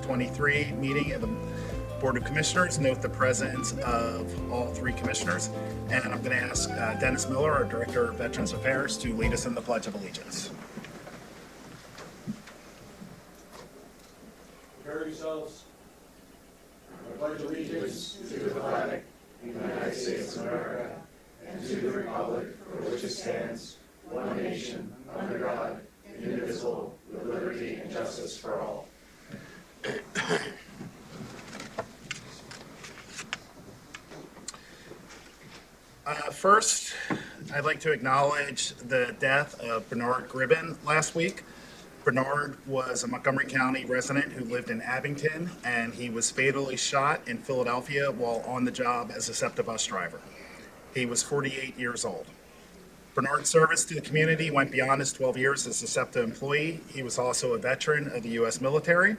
2023 meeting of the Board of Commissioners. Note the presence of all three commissioners. And I'm going to ask Dennis Miller, our Director of Veterans Affairs, to lead us in the Pledge of Allegiance. Prepare yourselves. I pledge allegiance to the flag of the United States of America and to the republic for which it stands, one nation, under God, indivisible, with liberty and justice for all. First, I'd like to acknowledge the death of Bernard Gribben last week. Bernard was a Montgomery County resident who lived in Abington, and he was fatally shot in Philadelphia while on the job as a SEPTA bus driver. He was 48 years old. Bernard's service to the community went beyond his 12 years as a SEPTA employee. He was also a veteran of the U.S. military.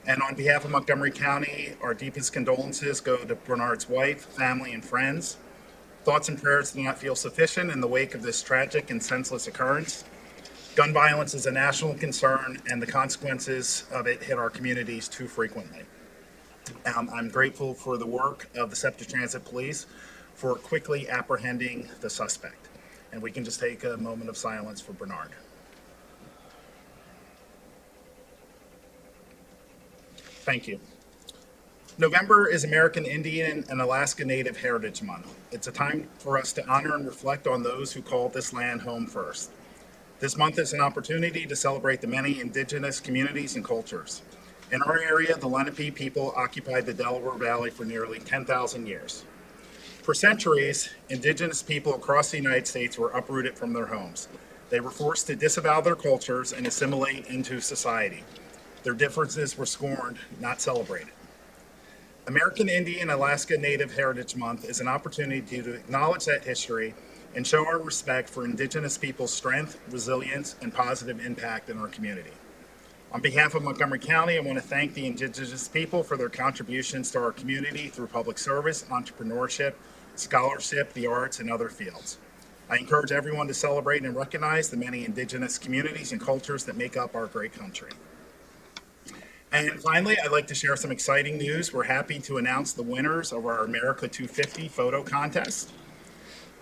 And on behalf of Montgomery County, our deepest condolences go to Bernard's wife, family, and friends. Thoughts and prayers do not feel sufficient in the wake of this tragic and senseless occurrence. Gun violence is a national concern, and the consequences of it hit our communities too frequently. I'm grateful for the work of the SEPTA Transit Police for quickly apprehending the suspect. And we can just take a moment of silence for Bernard. Thank you. November is American Indian and Alaska Native Heritage Month. It's a time for us to honor and reflect on those who called this land home first. This month is an opportunity to celebrate the many indigenous communities and cultures. In our area, the Lenape people occupied the Delaware Valley for nearly 10,000 years. For centuries, indigenous people across the United States were uprooted from their homes. They were forced to disavow their cultures and assimilate into society. Their differences were scorned, not celebrated. American Indian Alaska Native Heritage Month is an opportunity to acknowledge that history and show our respect for indigenous people's strength, resilience, and positive impact in our community. On behalf of Montgomery County, I want to thank the indigenous people for their contributions to our community through public service, entrepreneurship, scholarship, the arts, and other fields. I encourage everyone to celebrate and recognize the many indigenous communities and cultures that make up our great country. And finally, I'd like to share some exciting news. We're happy to announce the winners of our America 250 photo contest.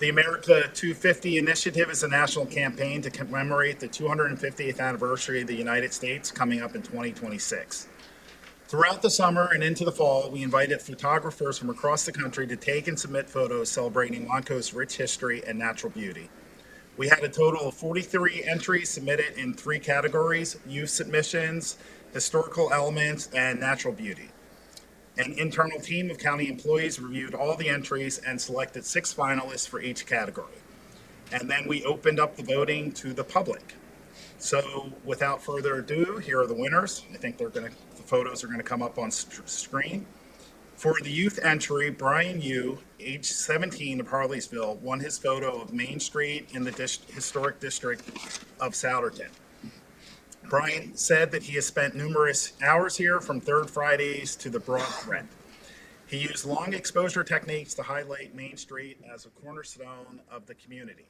The America 250 initiative is a national campaign to commemorate the 250th anniversary of the United States coming up in 2026. Throughout the summer and into the fall, we invited photographers from across the country to take and submit photos celebrating Montco's rich history and natural beauty. We had a total of 43 entries submitted in 3 categories: youth submissions, historical elements, and natural beauty. An internal team of county employees reviewed all the entries and selected 6 finalists for each category. And then we opened up the voting to the public. So without further ado, here are the winners. I think the photos are going to come up on screen. For the youth entry, Brian Yu, age 17 of Harleysville, won his photo of Main Street in the historic district of Souderton. Brian said that he has spent numerous hours here, from Third Fridays to the Broad Thread. He used long exposure techniques to highlight Main Street as a cornerstone of the community.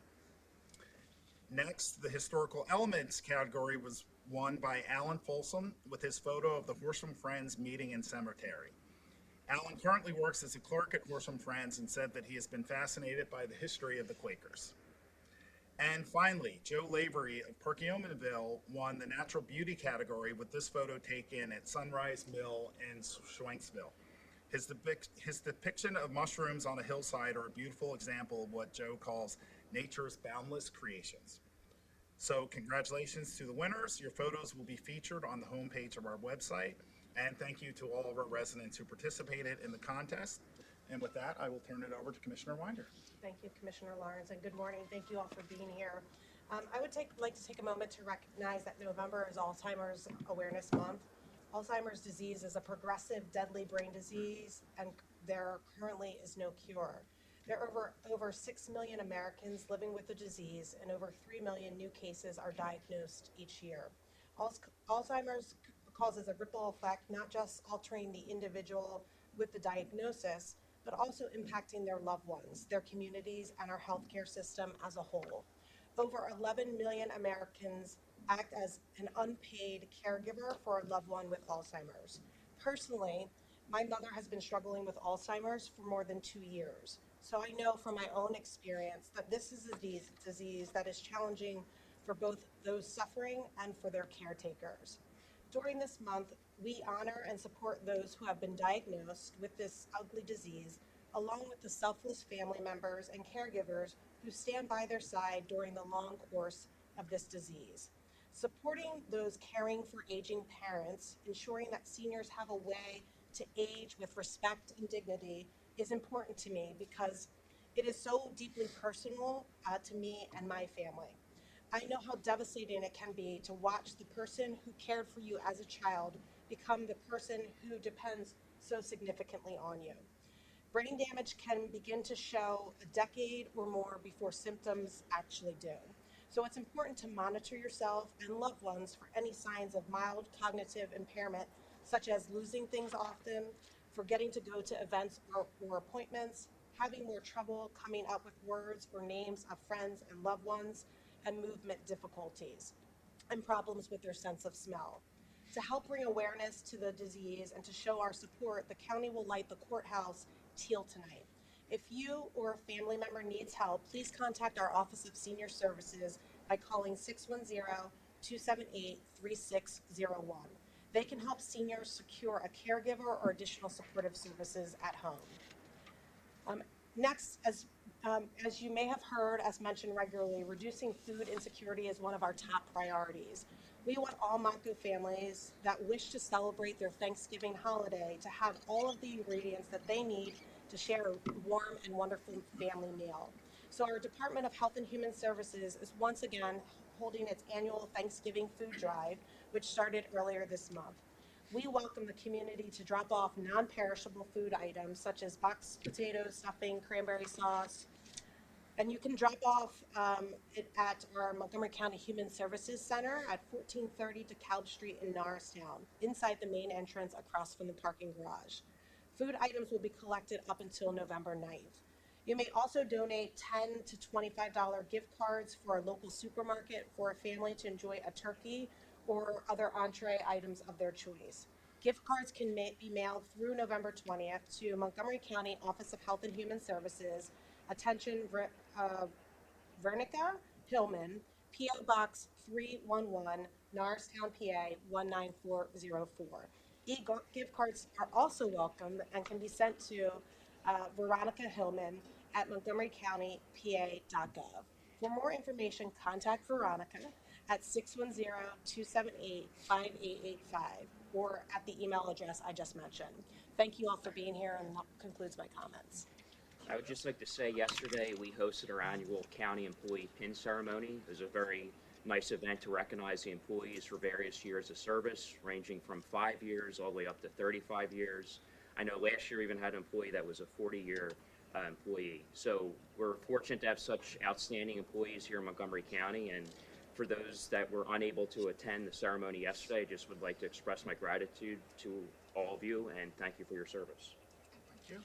Next, the historical elements category was won by Alan Folsom with his photo of the Horsham Friends meeting in cemetery. Alan currently works as a clerk at Horsham Friends and said that he has been fascinated by the history of the Quakers. And finally, Joe Lavery of Perkiomenville won the natural beauty category with this photo taken at Sunrise Mill in Schwenksville. His depiction of mushrooms on a hillside are a beautiful example of what Joe calls nature's boundless creations. So congratulations to the winners. Your photos will be featured on the homepage of our website. And thank you to all of our residents who participated in the contest. And with that, I will turn it over to Commissioner Winder. Thank you, Commissioner Lawrence, and good morning. Thank you all for being here. I would like to take a moment to recognize that November is Alzheimer's Awareness Month. Alzheimer's disease is a progressive, deadly brain disease, and there currently is no cure. There are over 6 million Americans living with the disease, and over 3 million new cases are diagnosed each year. Alzheimer's causes a ripple effect, not just altering the individual with the diagnosis, but also impacting their loved ones, their communities, and our healthcare system as a whole. Over 11 million Americans act as an unpaid caregiver for a loved one with Alzheimer's. Personally, my mother has been struggling with Alzheimer's for more than 2 years. So I know from my own experience that this is a disease that is challenging for both those suffering and for their caretakers. During this month, we honor and support those who have been diagnosed with this ugly disease, along with the selfless family members and caregivers who stand by their side during the long course of this disease. Supporting those caring for aging parents, ensuring that seniors have a way to age with respect and dignity is important to me because it is so deeply personal to me and my family. I know how devastating it can be to watch the person who cared for you as a child become the person who depends so significantly on you. Brain damage can begin to show a decade or more before symptoms actually do. So it's important to monitor yourself and loved ones for any signs of mild cognitive impairment, such as losing things often, forgetting to go to events or appointments, having more trouble coming up with words or names of friends and loved ones, and movement difficulties, and problems with their sense of smell. To help bring awareness to the disease and to show our support, the county will light the courthouse teal tonight. If you or a family member needs help, please contact our Office of Senior Services by calling 610-278-3601. They can help seniors secure a caregiver or additional supportive services at home. Next, as you may have heard, as mentioned regularly, reducing food insecurity is one of our top priorities. We want all Monco families that wish to celebrate their Thanksgiving holiday to have all of the ingredients that they need to share a warm and wonderful family meal. So our Department of Health and Human Services is once again holding its annual Thanksgiving food drive, which started earlier this month. We welcome the community to drop off non-perishable food items such as boxed potatoes, stuffing, cranberry sauce, and you can drop off it at our Montgomery County Human Services Center at 1430 DeKalb Street in Norristown, inside the main entrance across from the parking garage. Food items will be collected up until November 9th. You may also donate $10 to $25 gift cards for a local supermarket for a family to enjoy a turkey or other entree items of their choice. Gift cards can be mailed through November 20th to Montgomery County Office of Health and Human Services. Attention, Vernica Hillman, P.O. Box 311, Norristown, PA 19404. E-gift cards are also welcome and can be sent to Veronica Hillman at montgomerycountypa.gov. For more information, contact Veronica at 610-278-5885 or at the email address I just mentioned. Thank you all for being here, and that concludes my comments. I would just like to say yesterday we hosted our annual county employee pin ceremony. It was a very nice event to recognize the employees for various years of service, ranging from 5 years all the way up to 35 years. I know last year we even had an employee that was a 40-year employee. So we're fortunate to have such outstanding employees here in Montgomery County. And for those that were unable to attend the ceremony yesterday, I just would like to express my gratitude to all of you and thank you for your service. Thank you.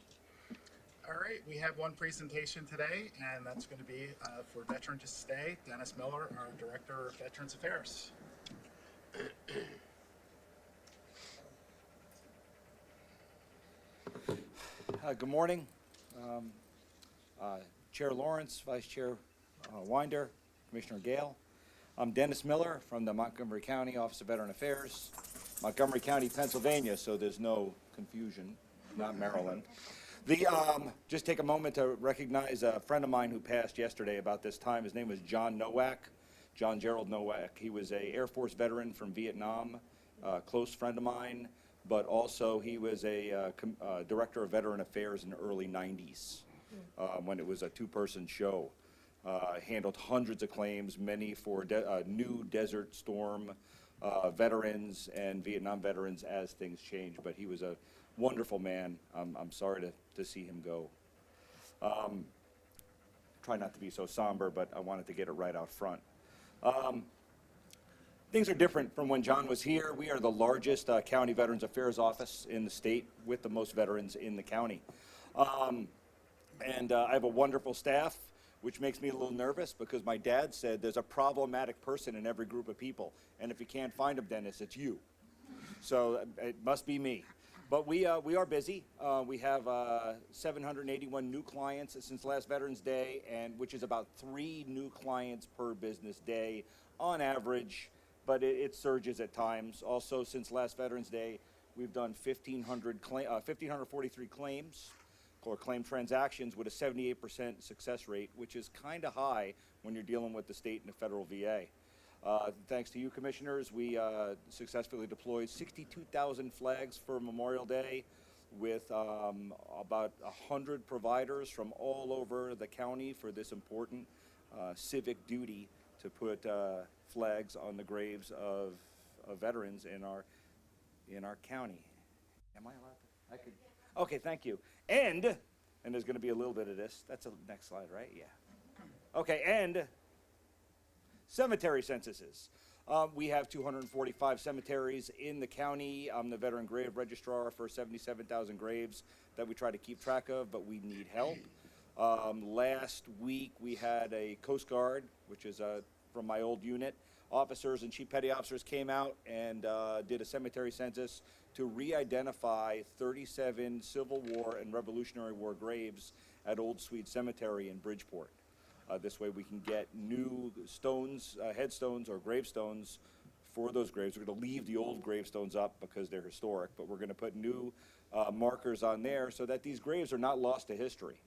All right, we have one presentation today, and that's going to be for Veterans Day. Dennis Miller, our Director of Veterans Affairs. Good morning, Chair Lawrence, Vice Chair Winder, Commissioner Gale. I'm Dennis Miller from the Montgomery County Office of Veteran Affairs, Montgomery County, Pennsylvania, so there's no confusion, not Maryland. Just take a moment to recognize a friend of mine who passed yesterday about this time. His name was John Nowak, John Gerald Nowak. He was a Air Force veteran from Vietnam, a close friend of mine, but also he was a Director of Veteran Affairs in the early 90s when it was a two-person show. Handled hundreds of claims, many for new Desert Storm veterans and Vietnam veterans as things change, but he was a wonderful man. I'm sorry to see him go. Try not to be so somber, but I wanted to get it right out front. Things are different from when John was here. We are the largest county Veterans Affairs office in the state with the most veterans in the county. I have a wonderful staff. which makes me a little nervous because my dad said there's a problematic person in every group of people, and if you can't find them, Dennis, it's you. So it must be me. But we are busy. We have 781 new clients since last Veterans Day, and which is about 3 new clients per business day on average, but it surges at times. Also, since last Veterans Day, we've done 1,543 claims or claim transactions with a 78% success rate, which is kind of high when you're dealing with the state and the federal VA. Thanks to you, commissioners, we successfully deployed 62,000 flags for Memorial Day with about 100 providers from all over the county for this important civic duty to put flags on the graves of veterans in our county. Am I allowed to? I could. Okay, thank you. And there's going to be a little bit of this. That's the next slide, right? Yeah. Okay, and cemetery censuses. We have 245 cemeteries in the county. I'm the veteran grave registrar for 77,000 graves that we try to keep track of, but we need help. Last week we had a Coast Guard, which is from my old unit. Officers and chief petty officers came out and did a cemetery census to re-identify 37 Civil War and Revolutionary War graves at Old Sweet Cemetery in Bridgeport. This way we can get new stones, headstones or gravestones for those graves. We're going to leave the old gravestones up because they're historic, but we're going to put new markers on there so that these graves are not lost to history.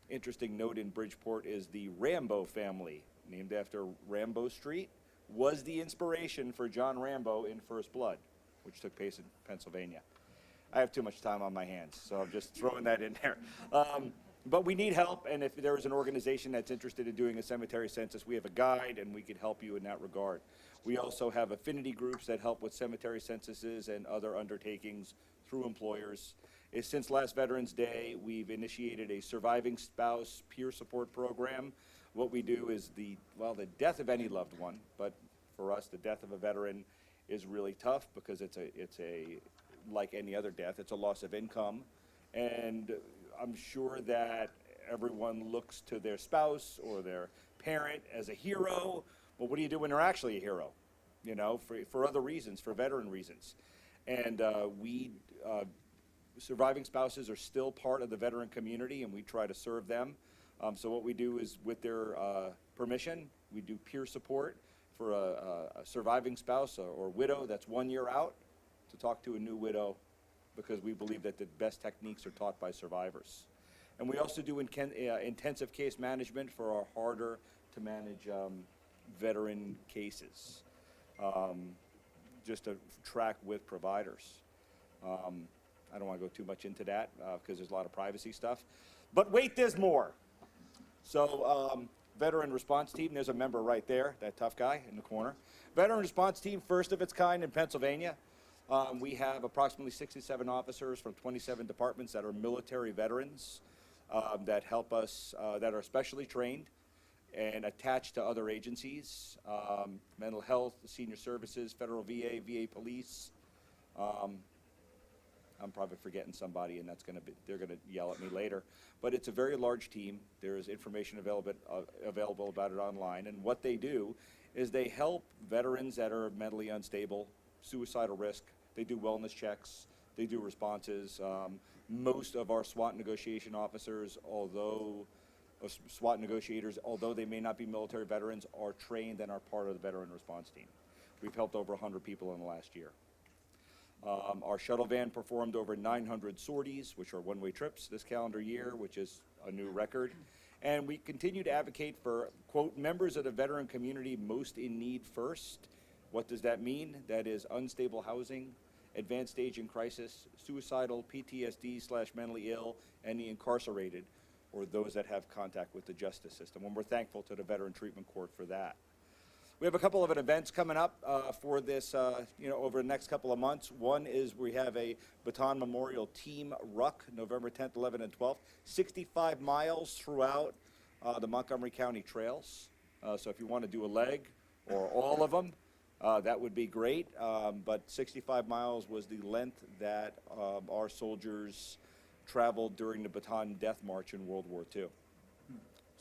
Interesting note in Bridgeport is the Rambo family, named after Rambo Street, was the inspiration for John Rambo in First Blood, which took place in Pennsylvania. I have too much time on my hands, so I'm just throwing that in there. But we need help, and if there is an organization that's interested in doing a cemetery census, we have a guide, and we can help you in that regard. We also have affinity groups that help with cemetery censuses and other undertakings through employers. Since last Veterans Day, we've initiated a surviving spouse peer support program. What we do is the death of any loved one, but for us, the death of a veteran is really tough because it's like any other death, it's a loss of income. And I'm sure that everyone looks to their spouse or their parent as a hero. Well, what do you do when they're actually a hero? You know, for other reasons, for veteran reasons. And surviving spouses are still part of the veteran community, and we try to serve them. So what we do is, with their permission, we do peer support for a surviving spouse or widow that's 1 year out to talk to a new widow, because we believe that the best techniques are taught by survivors. And we also do intensive case management for our harder to manage veteran cases, just to track with providers. I don't want to go too much into that because there's a lot of privacy stuff. But wait, there's more. So veteran response team, there's a member right there, that tough guy in the corner. Veteran response team, first of its kind in Pennsylvania. We have approximately 67 officers from 27 departments that are military veterans that help us, that are specially trained and attached to other agencies, mental health, senior services, federal VA, VA police. I'm probably forgetting somebody, and they're gonna yell at me later. But it's a very large team. There is information available about it online, and what they do is they help veterans that are mentally unstable, suicidal risk. They do wellness checks. They do responses. Most of our SWAT negotiation officers, SWAT negotiators, although they may not be military veterans, are trained and are part of the veteran response team. We've helped over 100 people in the last year. Our shuttle van performed over 900 sorties, which are one-way trips this calendar year, which is a new record. And we continue to advocate for, quote, members of the veteran community most in need first. What does that mean? That is unstable housing, advanced stage in crisis, suicidal, PTSD/mentally ill, and the incarcerated, or those that have contact with the justice system. And we're thankful to the Veteran Treatment Court for that. We have a couple of events coming up for this, over the next couple of months. One is we have a Baton Memorial Team Ruck, November 10th, 11th, and 12th, 65 miles throughout the Montgomery County trails. So if you want to do a leg or all of them, that would be great. But 65 miles was the length that our soldiers traveled during the Baton Death March in World War II.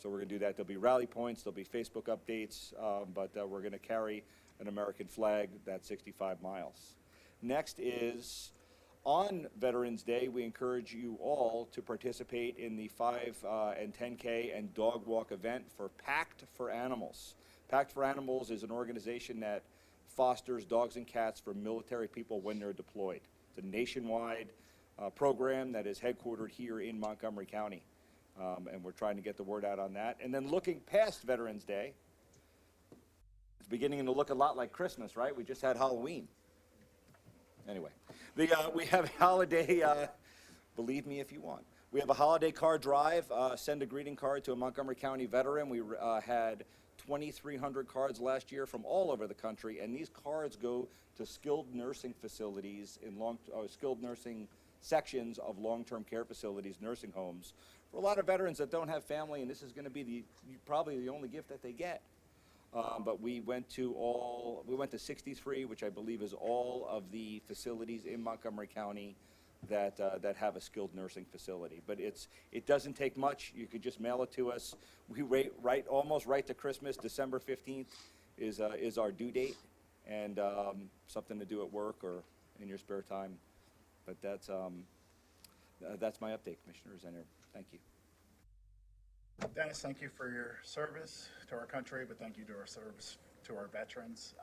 So we're going to do that. There'll be rally points, there'll be Facebook updates, but we're going to carry an American flag that's 65 miles. Next is, on Veterans Day, we encourage you all to participate in the 5 and 10K and dog walk event for Pact for Animals. Pact for Animals is an organization that fosters dogs and cats for military people when they're deployed. It's a nationwide program that is headquartered here in Montgomery County, and we're trying to get the word out on that. And then looking past Veterans Day, it's beginning to look a lot like Christmas, right? We just had Halloween. Anyway, we have a holiday, believe me if you want. We have a holiday card drive, send a greeting card to a Montgomery County veteran. We had 2,300 cards last year from all over the country, and these cards go to skilled nursing facilities in skilled nursing sections of long-term care facilities, nursing homes, for a lot of veterans that don't have family, and this is going to be probably the only gift that they get. But we went to 63, which I believe is all of the facilities in Montgomery County that have a skilled nursing facility. But it doesn't take much. You could just mail it to us. We almost right to Christmas. December 15th is our due date, and something to do at work or in your spare time. But that's my update, Commissioners. And thank you. Dennis, thank you for your service to our country, but thank you to our service to our veterans.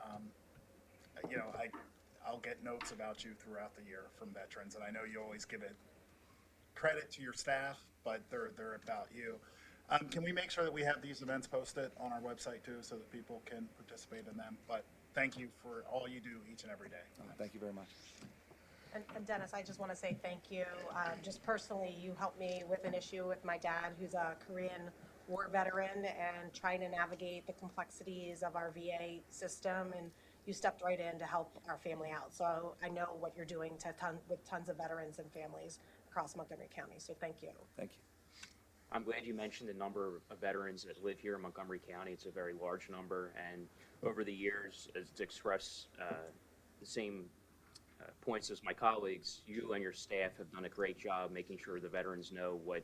I'll get notes about you throughout the year from veterans, and I know you always give it credit to your staff, but they're about you. Can we make sure that we have these events posted on our website too, so that people can participate in them? But thank you for all you do each and every day. Thank you very much. And Dennis, I just want to say thank you. Just personally, you helped me with an issue with my dad, who's a Korean War veteran, and trying to navigate the complexities of our VA system. And you stepped right in to help our family out. So I know what you're doing with tons of veterans and families across Montgomery County. So thank you. Thank you. I'm glad you mentioned the number of veterans that live here in Montgomery County. It's a very large number, and over the years, to express the same points as my colleagues, you and your staff have done a great job making sure the veterans know what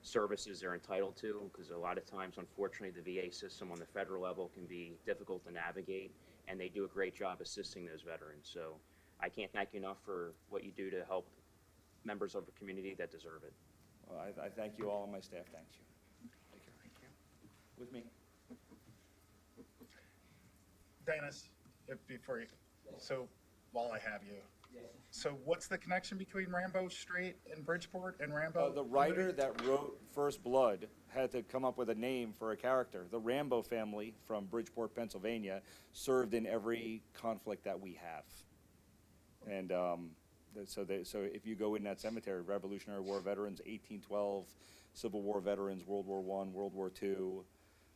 services they're entitled to, because a lot of times, unfortunately, the VA system on the federal level can be difficult to navigate, and they do a great job assisting those veterans. So I can't thank you enough for what you do to help members of the community that deserve it. Well, I thank you all, and my staff thanks you. Take care. Thank you. With me. Dennis, while I have you, so what's the connection between Rambo Street and Bridgeport and Rambo? The writer that wrote First Blood had to come up with a name for a character. The Rambo family from Bridgeport, Pennsylvania, served in every conflict that we have. And so if you go in that cemetery, Revolutionary War veterans, 1812, Civil War veterans, World War I, World War II,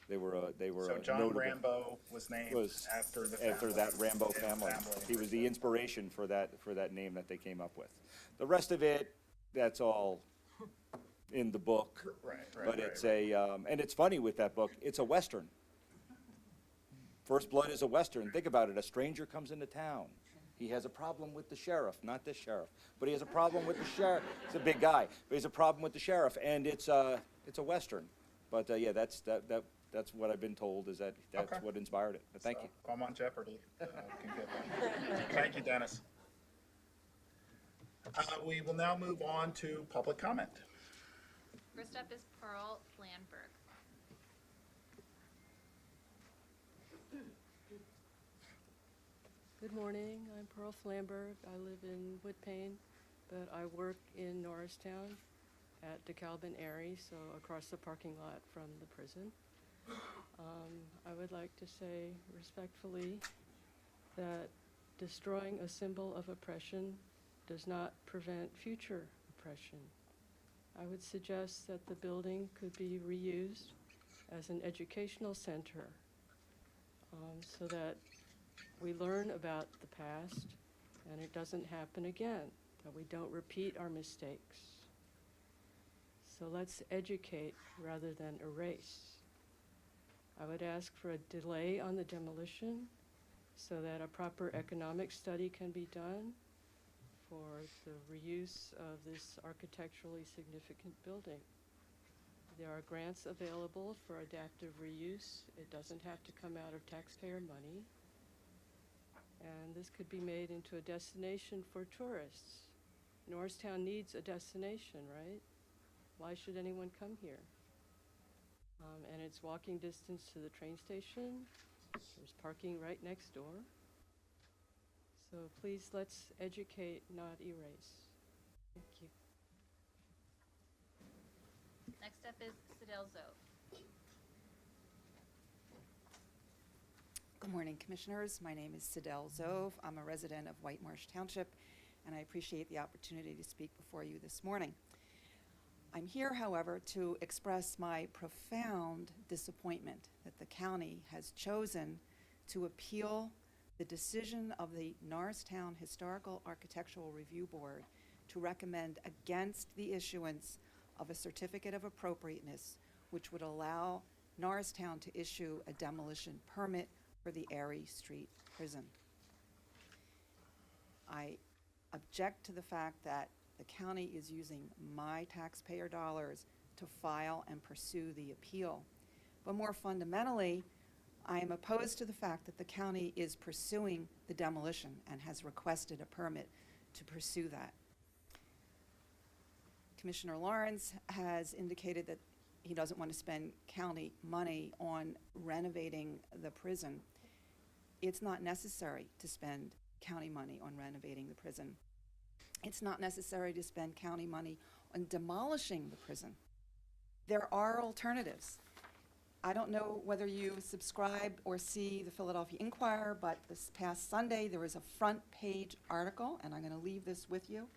they were So John notable. Rambo was named after that Rambo family. He was the inspiration for that name that they came up with. The rest of it, that's all in the book. Right. But it's and it's funny with that book. It's a Western. First Blood is a Western. Think about it. A stranger comes into town. He has a problem with the sheriff, not this sheriff, but he has a problem with the sheriff. He's a big guy, but he has a problem with the sheriff, and it's a Western. But yeah, that's what I've been told, is that's Okay. what inspired it. But thank you. If I'm on Jeopardy, can get that. Thank you, Dennis. We will now move on to public comment. First up is Pearl Flanberg. Good morning, I'm Pearl Flamberg. I live in Woodpain, but I work in Norristown at DeKalb and Erie, so across the parking lot from the prison. I would like to say respectfully that destroying a symbol of oppression does not prevent future oppression. I would suggest that the building could be reused as an educational center so that we learn about the past and it doesn't happen again, that we don't repeat our mistakes. So let's educate rather than erase. I would ask for a delay on the demolition so that a proper economic study can be done for the reuse of this architecturally significant building. There are grants available for adaptive reuse. It doesn't have to come out of taxpayer money. And this could be made into a destination for tourists. Norristown needs a destination, right? Why should anyone come here? And it's walking distance to the train station. There's parking right next door. So please, let's educate, not erase. Thank you. Next up is Sidel Zove. Good morning, Commissioners. My name is Sidel Zove. I'm a resident of White Marsh Township, and I appreciate the opportunity to speak before you this morning. I'm here, however, to express my profound disappointment that the county has chosen to appeal the decision of the Norristown Historical Architectural Review Board to recommend against the issuance of a certificate of appropriateness, which would allow Norristown to issue a demolition permit for the Airy Street Prison. I object to the fact that the county is using my taxpayer dollars to file and pursue the appeal. But more fundamentally, I am opposed to the fact that the county is pursuing the demolition and has requested a permit to pursue that. Commissioner Lawrence has indicated that he doesn't want to spend county money on renovating the prison. It's not necessary to spend county money on renovating the prison. It's not necessary to spend county money on demolishing the prison. There are alternatives. I don't know whether you subscribe or see the Philadelphia Inquirer, but this past Sunday there was a front page article, and I'm going to leave this with you,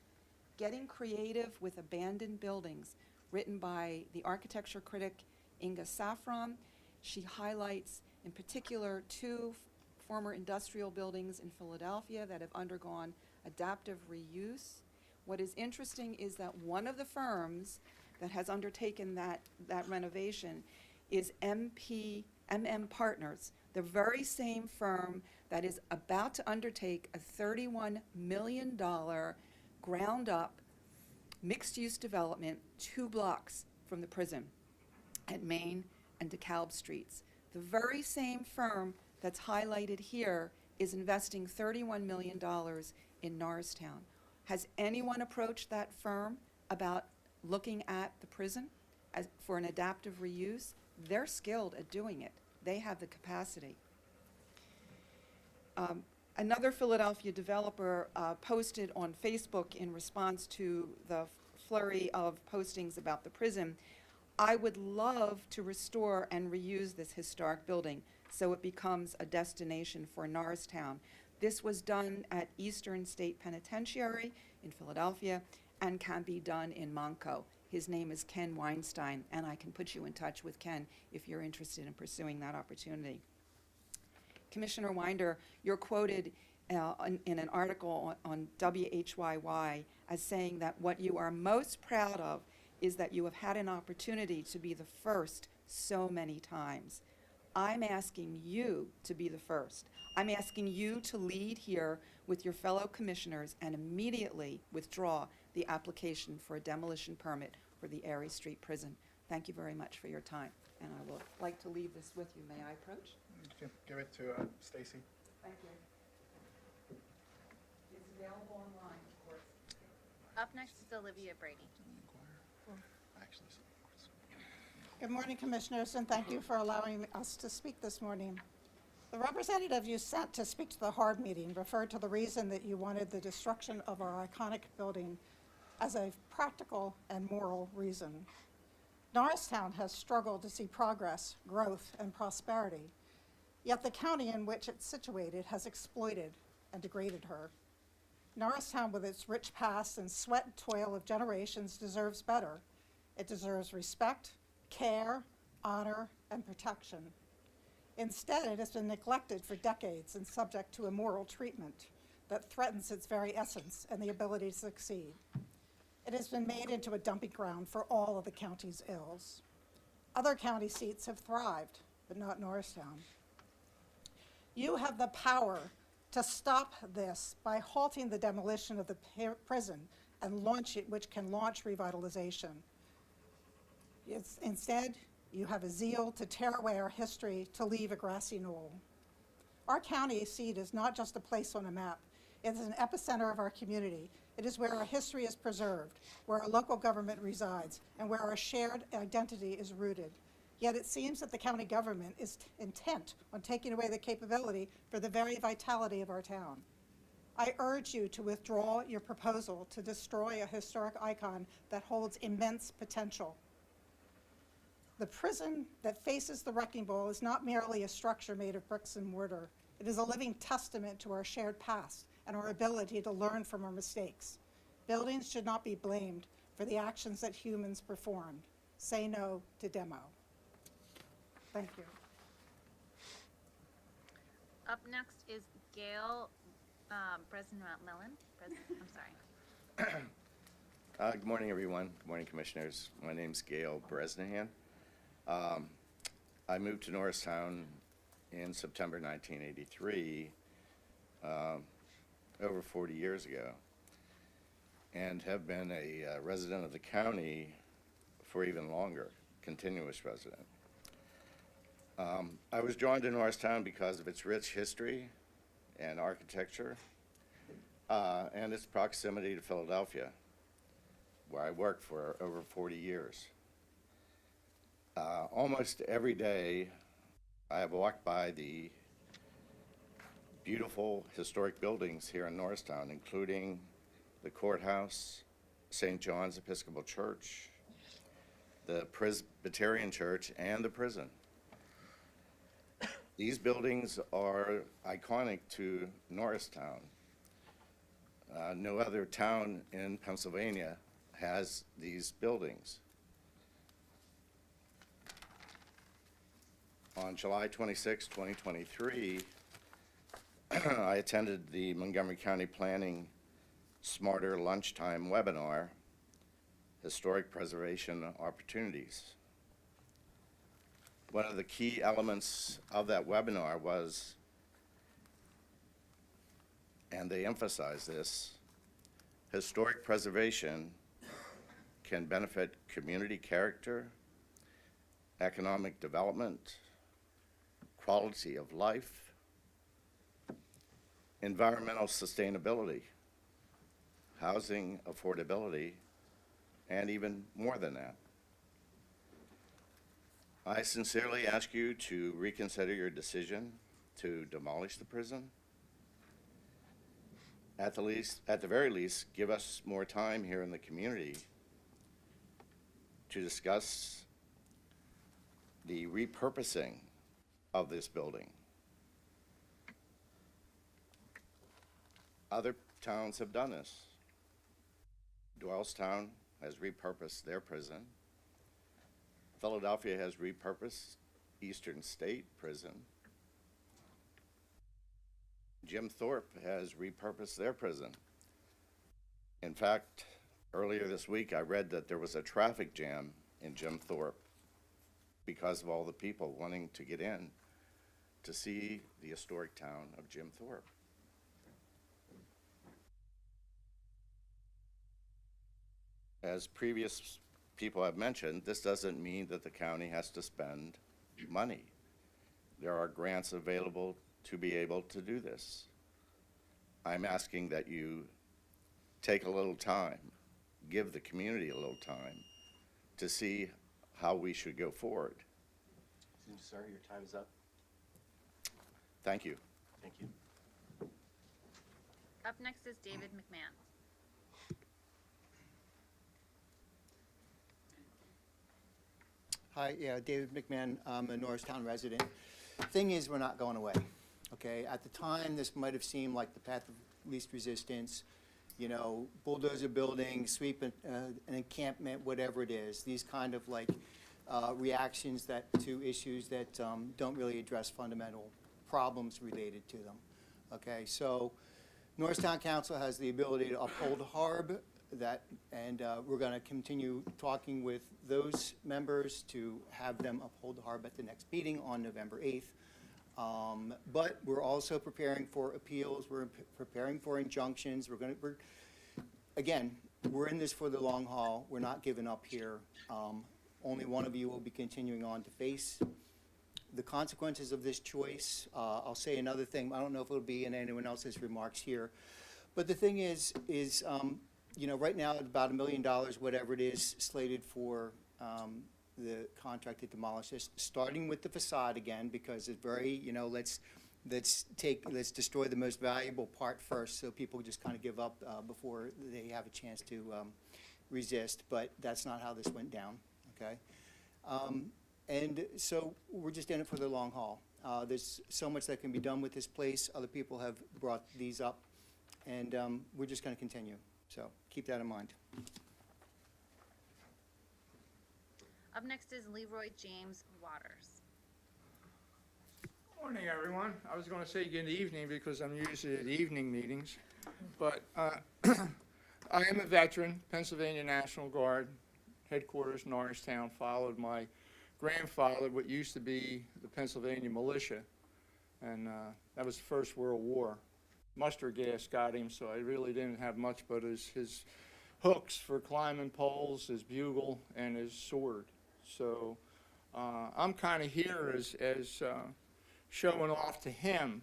Getting Creative with Abandoned Buildings, written by the architecture critic Inga Safran. She highlights in particular two former industrial buildings in Philadelphia that have undergone adaptive reuse. What is interesting is that one of the firms that has undertaken that renovation is MM Partners, the very same firm that is about to undertake a $31 million ground-up mixed-use development 2 blocks from the prison at Main and DeKalb Streets. The very same firm that's highlighted here is investing $31 million in Norristown. Has anyone approached that firm about looking at the prison for an adaptive reuse? They're skilled at doing it. They have the capacity. Another Philadelphia developer posted on Facebook in response to the flurry of postings about the prison, I would love to restore and reuse this historic building so it becomes a destination for Norristown. This was done at Eastern State Penitentiary in Philadelphia and can be done in Monco. His name is Ken Weinstein, and I can put you in touch with Ken if you're interested in pursuing that opportunity. Commissioner Winder, you're quoted in an article on WHYY as saying that what you are most proud of is that you have had an opportunity to be the first so many times. I'm asking you to be the first. I'm asking you to lead here with your fellow commissioners and immediately withdraw the application for a demolition permit for the Airy Street Prison. Thank you very much for your time, and I would like to leave this with you. May I approach? You can give it to Stacy. Thank you. It's available online, of course. Up next is Olivia Brady. Good morning, Commissioners, and thank you for allowing us to speak this morning. The representative you sent to speak to the HARB meeting referred to the reason that you wanted the destruction of our iconic building as a practical and moral reason. Norristown has struggled to see progress, growth, and prosperity, yet the county in which it's situated has exploited and degraded her. Norristown, with its rich past and sweat and toil of generations, deserves better. It deserves respect, care, honor, and protection. Instead, it has been neglected for decades and subject to immoral treatment that threatens its very essence and the ability to succeed. It has been made into a dumping ground for all of the county's ills. Other county seats have thrived, but not Norristown. You have the power to stop this by halting the demolition of the prison and launch it, which can launch revitalization. Instead, you have a zeal to tear away our history to leave a grassy knoll. Our county seat is not just a place on a map. It is an epicenter of our community. It is where our history is preserved, where our local government resides, and where our shared identity is rooted. Yet it seems that the county government is intent on taking away the capability for the very vitality of our town. I urge you to withdraw your proposal to destroy a historic icon that holds immense potential. The prison that faces the wrecking ball is not merely a structure made of bricks and mortar. It is a living testament to our shared past and our ability to learn from our mistakes. Buildings should not be blamed for the actions that humans performed. Say no to demo. Thank you. Up next is Gail Bresnahan. I'm sorry. Good morning, everyone. Good morning, Commissioners. My name's Gail Bresnahan. I moved to Norristown in September 1983, over 40 years ago, and have been a resident of the county for even longer, continuous resident. I was drawn to Norristown because of its rich history and architecture, and its proximity to Philadelphia, where I worked for over 40 years. Almost every day, I have walked by the beautiful historic buildings here in Norristown, including the courthouse, St. John's Episcopal Church, the Presbyterian Church, and the prison. These buildings are iconic to Norristown. No other town in Pennsylvania has these buildings. On July 26, 2023, I attended the Montgomery County Planning Smarter Lunchtime webinar, Historic Preservation Opportunities. One of the key elements of that webinar was, and they emphasize this, historic preservation can benefit community character, economic development, quality of life, environmental sustainability, housing affordability, and even more than that. I sincerely ask you to reconsider your decision to demolish the prison. At the very least, give us more time here in the community to discuss the repurposing of this building. Other towns have done this. Doylestown has repurposed their prison. Philadelphia has repurposed Eastern State Prison. Jim Thorpe has repurposed their prison. In fact, earlier this week, I read that there was a traffic jam in Jim Thorpe because of all the people wanting to get in to see the historic town of Jim Thorpe. As previous people have mentioned, this doesn't mean that the county has to spend money. There are grants available to be able to do this. I'm asking that you take a little time, give the community a little time to see how we should go forward. Sir, your time's up. Thank you. Thank you. Up next is David McMahon. Hi, yeah, David McMahon. I'm a Norristown resident. Thing is, we're not going away, okay? At the time, this might have seemed like the path of least resistance, you know, bulldozer building, sweep an encampment, whatever it is. These kind of like reactions to issues that don't really address fundamental problems related to them, okay? So Norristown Council has the ability to uphold HARB, and we're going to continue talking with those members to have them uphold the HARB at the next meeting on November 8th. But we're also preparing for appeals. We're preparing for injunctions. Again, we're in this for the long haul. We're not giving up here only one of you will be continuing on to face the consequences of this choice. I'll say another thing. I don't know if it'll be in anyone else's remarks here. But the thing is, you know, right now, about $1 million, whatever it is, slated for the contract to demolish this, starting with the facade again, because it's very, you know, let's destroy the most valuable part first, so people just kind of give up before they have a chance to resist. But that's not how this went down, okay? And so we're just in it for the long haul. There's so much that can be done with this place. Other people have brought these up, and we're just going to continue. So keep that in mind. Up next is Leroy James Waters. Morning, everyone. I was going to say good evening because I'm usually at evening meetings, but I am a veteran, Pennsylvania National Guard, headquarters Norristown, followed my grandfather, what used to be the Pennsylvania Militia, and that was the First World War. Mustard gas got him, so I really didn't have much but his hooks for climbing poles, his bugle, and his sword. So I'm kind of here as showing off to him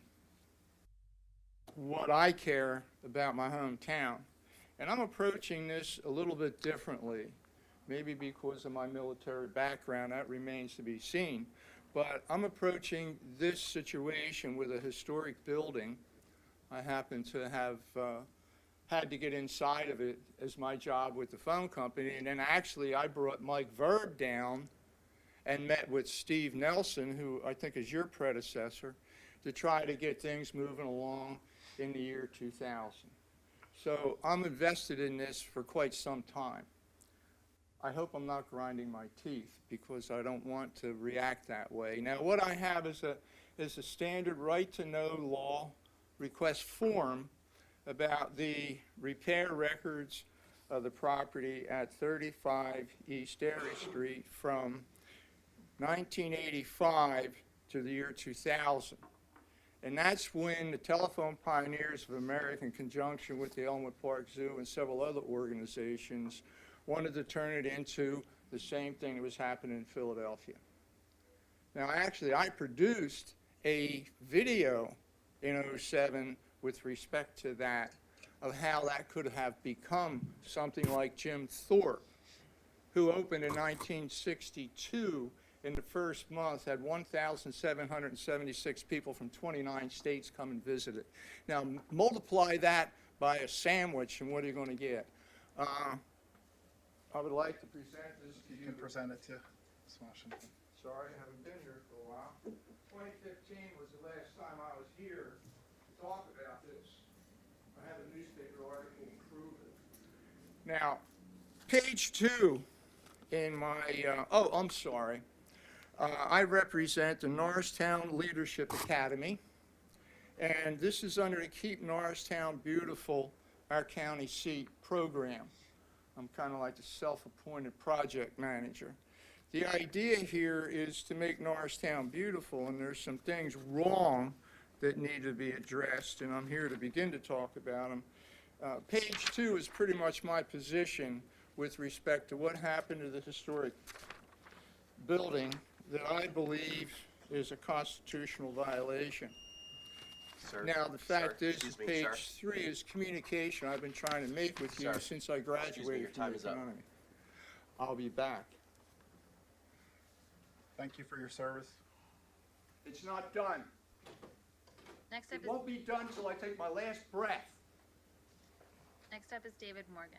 what I care about my hometown. And I'm approaching this a little bit differently, maybe because of my military background, that remains to be seen. But I'm approaching this situation with a historic building. I happen to have had to get inside of it as my job with the phone company. And then actually I brought Mike Verb down and met with Steve Nelson, who I think is your predecessor, to try to get things moving along in the year 2000. So I'm invested in this for quite some time. I hope I'm not grinding my teeth because I don't want to react that way. Now, what I have is a standard right-to-know law request form about the repair records of the property at 35 East Airy Street from 1985 to the year 2000. And that's when the Telephone Pioneers of America, in conjunction with the Elmwood Park Zoo and several other organizations, wanted to turn it into the same thing that was happening in Philadelphia. Now, actually, I produced a video in '07 with respect to that, of how that could have become something like Jim Thorpe, who opened in 1962. In the first month, had 1,776 people from 29 states come and visit it. Now, multiply that by a sandwich, and what are you going to get? I would like to present this to You you. can present it to Ms. Washington. Sorry, I haven't been here for a while. 2015 was the last time I was here to talk about this. I have a newspaper article to prove it. Now, page 2 in my, I'm sorry. I represent the Norristown Leadership Academy, and this is under the Keep Norristown Beautiful, Our County Seat program. I'm kind of like the self-appointed project manager. The idea here is to make Norristown beautiful, and there's some things wrong that need to be addressed, and I'm here to begin to talk about them. Page 2 is pretty much my position with respect to what happened to the historic building that I believe is a constitutional violation. Sir, Now, the fact is, excuse me, page sir. 3 is communication I've been trying to make with you Sir, since I your graduated from time the is up. economy. I'll be back. Thank you for your service. It's not done. Next up It is, won't be done till I take my last breath. next up is David Morgan.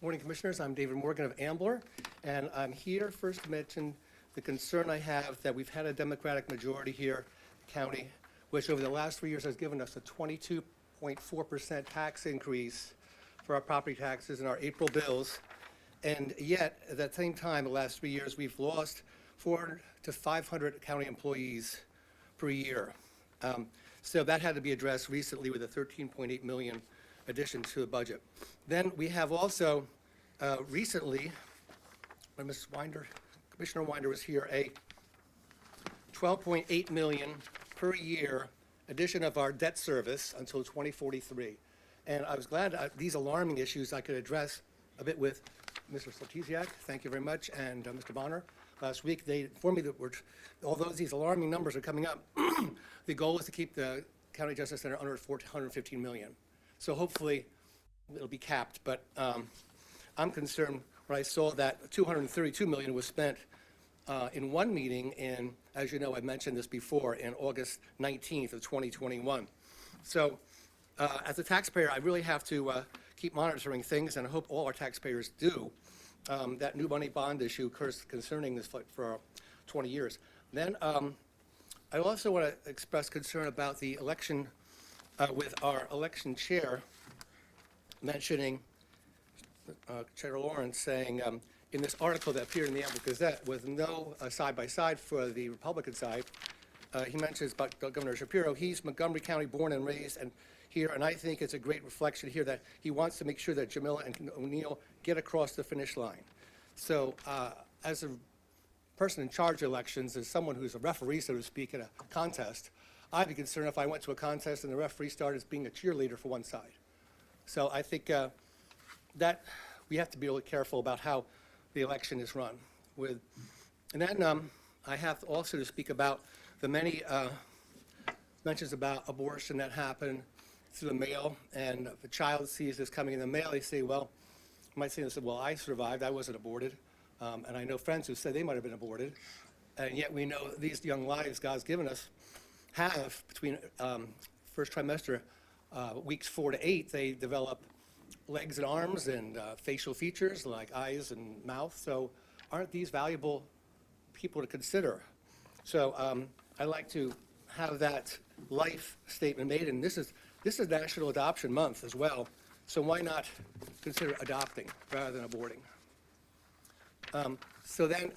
Morning, Commissioners. I'm David Morgan of Ambler, and I'm here first to mention the concern I have that we've had a Democratic majority here, county, which over the last 3 years has given us a 22.4% tax increase for our property taxes and our April bills. And yet, at that same time, the last 3 years, we've lost 400 to 500 county employees per year. So that had to be addressed recently with a $13.8 million addition to the budget. Then we have also recently, when Commissioner Winder was here, a $12.8 million per year addition of our debt service until 2043. And I was glad these alarming issues I could address a bit with Mr. Soltesiak, thank you very much, and Mr. Bonner. Last week, they informed me that although these alarming numbers are coming up, the goal is to keep the County Justice Center under 115 million. So hopefully, it'll be capped, but I'm concerned when I saw that 232 million was spent in one meeting in, as you know, I mentioned this before, in August 19th of 2021. So as a taxpayer, I really have to keep monitoring things, and I hope all our taxpayers do. That new money bond issue concerning this for 20 years. Then I also want to express concern about the election with our election chair mentioning Chair Lawrence saying in this article that appeared in the Amber Gazette with no side-by-side for the Republican side, he mentions about Governor Shapiro. He's Montgomery County born and raised and here, and I think it's a great reflection here that he wants to make sure that Jamila and O'Neill get across the finish line. So as a person in charge of elections, as someone who's a referee, so to speak, in a contest, I'd be concerned if I went to a contest and the referee started being a cheerleader for one side. So I think that we have to be really careful about how the election is run. And then I have also to speak about the many mentions about abortion that happen through the mail, and if a child sees this coming in the mail, they say, well, you might say, well, I survived, I wasn't aborted. And I know friends who say they might have been aborted, and yet we know these young lives God's given us have, between first trimester, weeks 4 to 8, they develop legs and arms and facial features like eyes and mouth. So aren't these valuable people to consider? So I'd like to have that life statement made, and this is National Adoption Month as well, so why not consider adopting rather than aborting? So then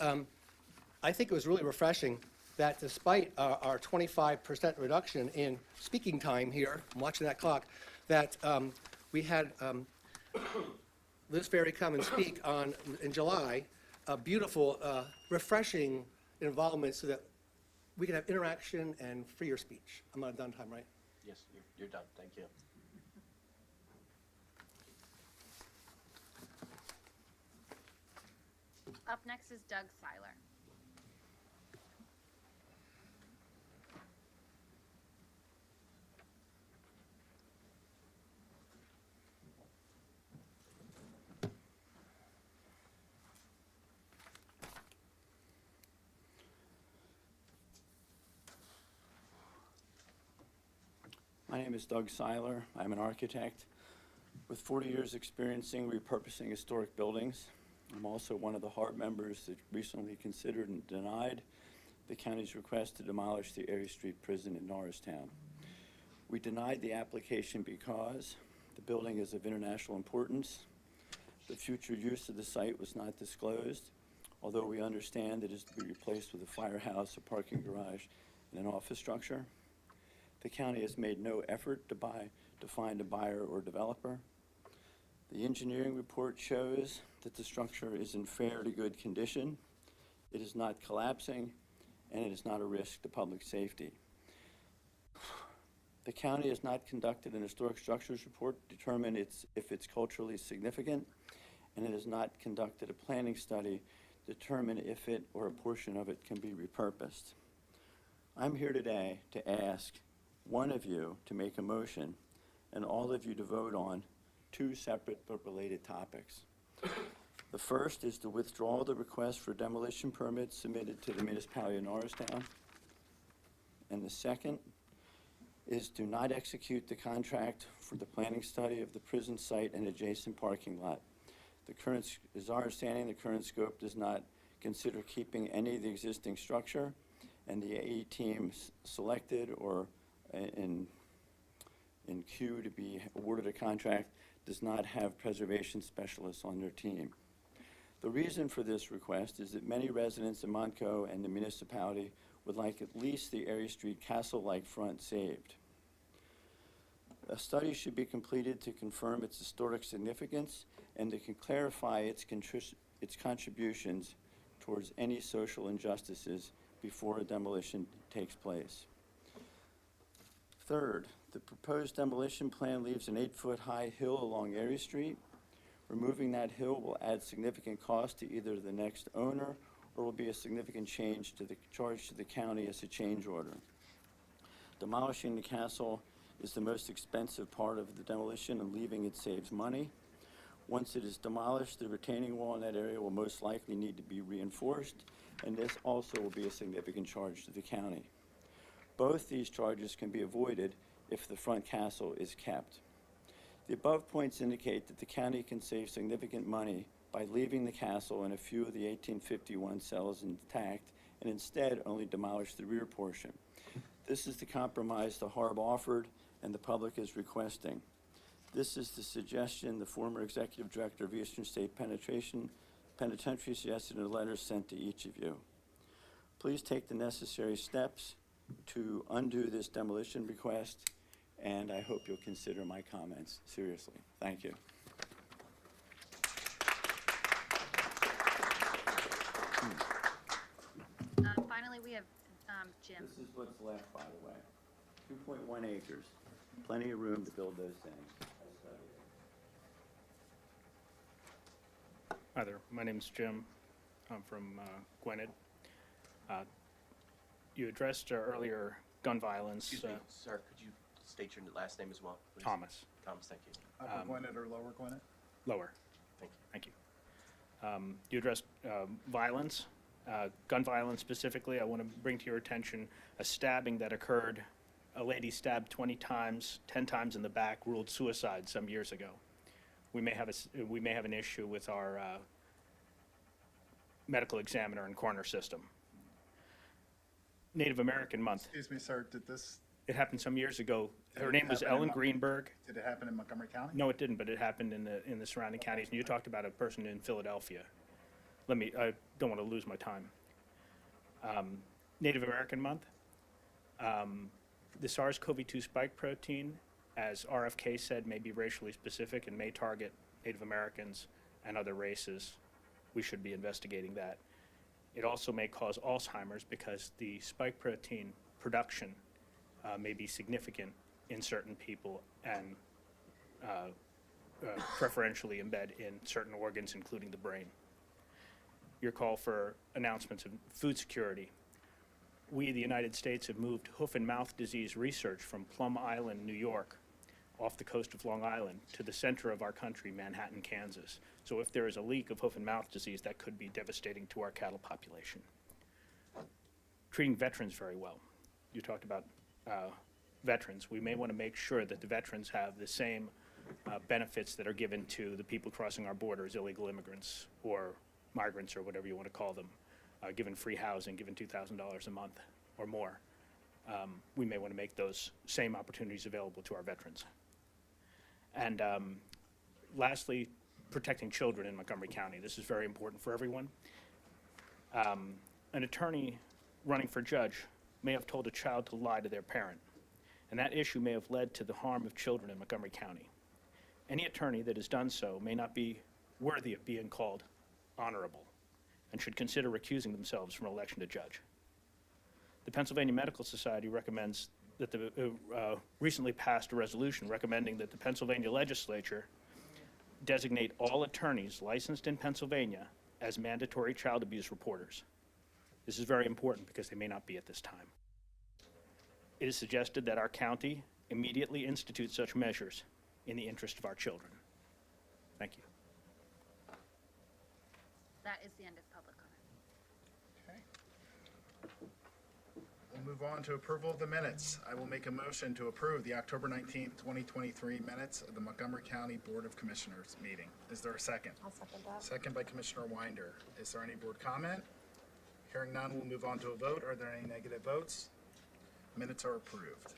I think it was really refreshing that despite our 25% reduction in speaking time here, I'm watching that clock, that we had Liz Ferry come and speak in July, a beautiful, refreshing involvement so that we can have interaction and freer speech. I'm not done time, right? Yes, you're done. Thank you. Up next is Doug Seiler. My name is Doug Seiler. I'm an architect with 40 years experiencing repurposing historic buildings. I'm also one of the HARP members that recently considered and denied the county's request to demolish the Erie Street Prison in Norristown. We denied the application because the building is of international importance. The future use of the site was not disclosed, although we understand it is to be replaced with a firehouse, a parking garage, and an office structure. The county has made no effort to find a buyer or developer. The engineering report shows that the structure is in fair to good condition. It is not collapsing, and it is not a risk to public safety. The county has not conducted an historic structures report to determine if it's culturally significant, and it has not conducted a planning study to determine if it or a portion of it can be repurposed. I'm here today to ask one of you to make a motion and all of you to vote on two separate but related topics. The first is to withdraw the request for demolition permit submitted to the municipality of Norristown. And the second is to not execute the contract for the planning study of the prison site and adjacent parking lot. As our understanding, the current scope does not consider keeping any of the existing structure, and the AE team selected or in queue to be awarded a contract does not have preservation specialists on their team. The reason for this request is that many residents in Montco and the municipality would like at least the Erie Street castle-like front saved. A study should be completed to confirm its historic significance and to clarify its contributions towards any social injustices before a demolition takes place. Third, the proposed demolition plan leaves an 8-foot-high hill along Erie Street. Removing that hill will add significant cost to either the next owner or will be a significant change to the charge to the county as a change order. Demolishing the castle is the most expensive part of the demolition, and leaving it saves money. Once it is demolished, the retaining wall in that area will most likely need to be reinforced, and this also will be a significant charge to the county. Both these charges can be avoided if the front castle is kept. The above points indicate that the county can save significant money by leaving the castle and a few of the 1851 cells intact, and instead only demolish the rear portion. This is the compromise the Harb offered and the public is requesting. This is the suggestion the former executive director of Eastern State Penitentiary suggested in a letter sent to each of you. Please take the necessary steps to undo this demolition request, and I hope you'll consider my comments seriously. Thank you. Finally, we have Jim. This is what's left, by the way. 2.1 acres. Plenty of room to build those things. Hi there, my name's Jim. I'm from Gwinnett. You addressed earlier gun violence. Excuse me, sir, could you state your last name as well, please? Thomas. Thomas, thank you. Upper Gwinnett or Lower Gwinnett? Lower. Thank you. Thank you. You addressed violence, gun violence specifically. I want to bring to your attention a stabbing that occurred. A lady stabbed 20 times, 10 times in the back, ruled suicide some years ago. We may have an issue with our medical examiner and coroner system. Native American Month. Excuse me, sir, did this, It happened some years ago. Did Her it name was happen in Ellen Mon- Greenberg. did it happen in Montgomery County? No, it didn't, but it happened in the surrounding counties. And you talked about a person in Philadelphia. I don't want to lose my time. Native American Month. The SARS-CoV-2 spike protein, as RFK said, may be racially specific and may target Native Americans and other races. We should be investigating that. It also may cause Alzheimer's because the spike protein production may be significant in certain people and preferentially embed in certain organs, including the brain. Your call for announcements of food security. We, the United States, have moved hoof and mouth disease research from Plum Island, New York, off the coast of Long Island, to the center of our country, Manhattan, Kansas. So if there is a leak of hoof and mouth disease, that could be devastating to our cattle population. Treating veterans very well. You talked about veterans. We may want to make sure that the veterans have the same benefits that are given to the people crossing our borders, illegal immigrants or migrants or whatever you want to call them, given free housing, given $2,000 a month or more. We may want to make those same opportunities available to our veterans. And lastly, protecting children in Montgomery County. This is very important for everyone. An attorney running for judge may have told a child to lie to their parent, and that issue may have led to the harm of children in Montgomery County. Any attorney that has done so may not be worthy of being called honorable and should consider recusing themselves from election to judge. The Pennsylvania Medical Society recommends that the recently passed a resolution recommending that the Pennsylvania legislature designate all attorneys licensed in Pennsylvania as mandatory child abuse reporters. This is very important because they may not be at this time. It is suggested that our county immediately institute such measures in the interest of our children. Thank you. That is the end of public comment. Okay. We'll move on to approval of the minutes. I will make a motion to approve the October 19th, 2023 minutes of the Montgomery County Board of Commissioners meeting. Is there a second? I'll second that. Second by Commissioner Winder. Is there any board comment? Hearing none, we'll move on to a vote. Are there any negative votes? Minutes are approved.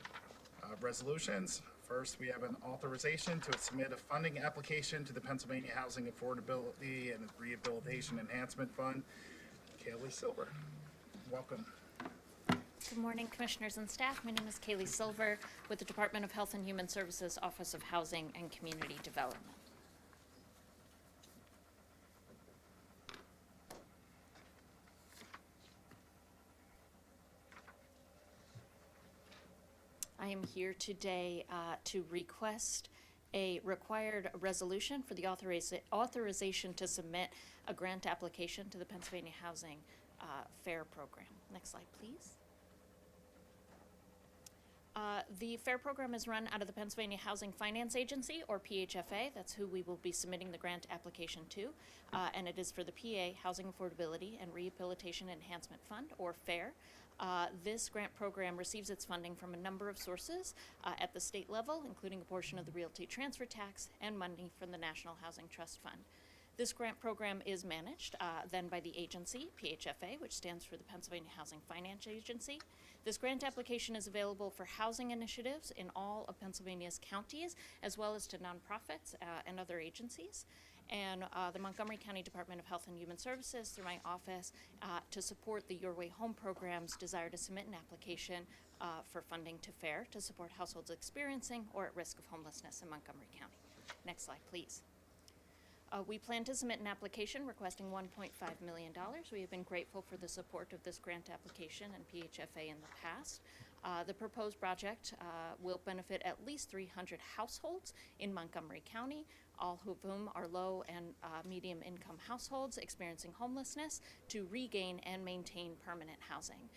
Resolutions. First, we have an authorization to submit a funding application to the Pennsylvania Housing Affordability and Rehabilitation Enhancement Fund. Kaylee Silver, welcome. Good morning, Commissioners and staff. My name is Kaylee Silver with the Department of Health and Human Services, Office of Housing and Community Development. I am here today to request a required resolution for the authorization to submit a grant application to the Pennsylvania Housing Fair Program. Next slide, please. The FAIR program is run out of the Pennsylvania Housing Finance Agency, or PHFA. That's who we will be submitting the grant application to. And it is for the PA Housing Affordability and Rehabilitation Enhancement Fund, or FAIR. This grant program receives its funding from a number of sources at the state level, including a portion of the realty transfer tax and money from the National Housing Trust Fund. This grant program is managed then by the agency, PHFA, which stands for the Pennsylvania Housing Finance Agency. This grant application is available for housing initiatives in all of Pennsylvania's counties, as well as to nonprofits and other agencies. And the Montgomery County Department of Health and Human Services, through my office, to support the Your Way Home program's desire to submit an application for funding to FAIR to support households experiencing or at risk of homelessness in Montgomery County. Next slide, please. We plan to submit an application requesting $1.5 million. We have been grateful for the support of this grant application and PHFA in the past. The proposed project will benefit at least 300 households in Montgomery County, all of whom are low and medium income households experiencing homelessness, to regain and maintain permanent housing.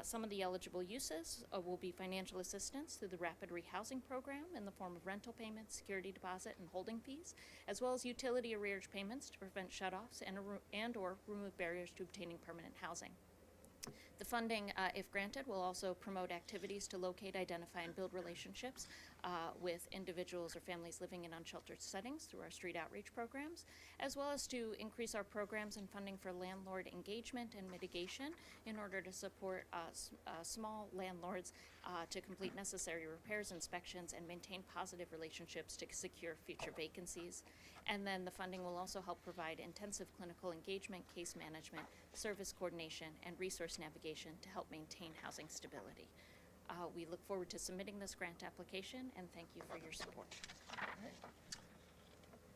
Some of the eligible uses will be financial assistance through the Rapid Rehousing Program in the form of rental payments, security deposit, and holding fees, as well as utility arrearage payments to prevent shutoffs and or remove barriers to obtaining permanent housing. The funding, if granted, will also promote activities to locate, identify, and build relationships with individuals or families living in unsheltered settings through our street outreach programs, as well as to increase our programs and funding for landlord engagement and mitigation in order to support small landlords to complete necessary repairs, inspections, and maintain positive relationships to secure future vacancies. And then the funding will also help provide intensive clinical engagement, case management, service coordination, and resource navigation to help maintain housing stability. We look forward to submitting this grant application, and thank you for your support.